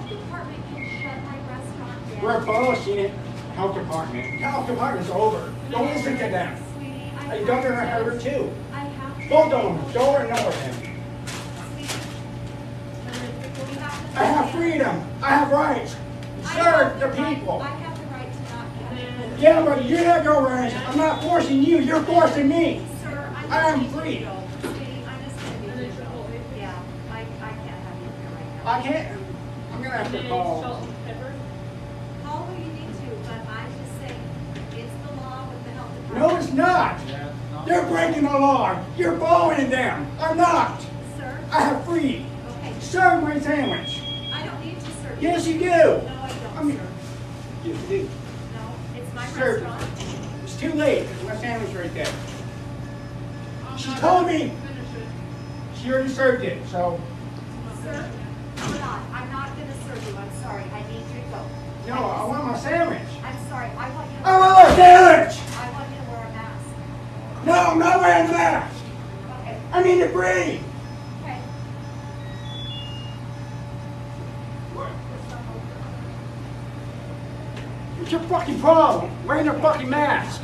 department can shut my restaurant down. We're abolishing it. Health department. Health department's over. Don't listen to them. Sweetie, A governor had her too. I have to. Both of them. Don't ignore them. I have freedom. I have rights. Serve the people. I have the right to not get it. Yeah, but you have no rights. I'm not forcing you. You're forcing me. Sir, I am free. Sweetie, I'm just going to be neutral. Yeah, I can't have you here right now. I can't. I'm going to have to call. Call who you need to, but I'm just saying, it's the law with the health department. No, it's not. They're breaking the law. You're following them. I'm not. Sir? I have free. Okay. Serve my sandwich. I don't need to serve. Yes, you do. No, I don't, I mean, sir. yes, you do. No, it's my Serve. restaurant. It's too late. There's my sandwich right there. She told me. She already served it, so. Sir, I'm not going to serve you. I'm sorry. I need you to go. No, I want my sandwich. I'm sorry. I want you to I want my sandwich. I want you to wear a mask. No, I'm not wearing a mask. Okay. I need to breathe. Okay. What's your fucking problem? Wearing a fucking mask.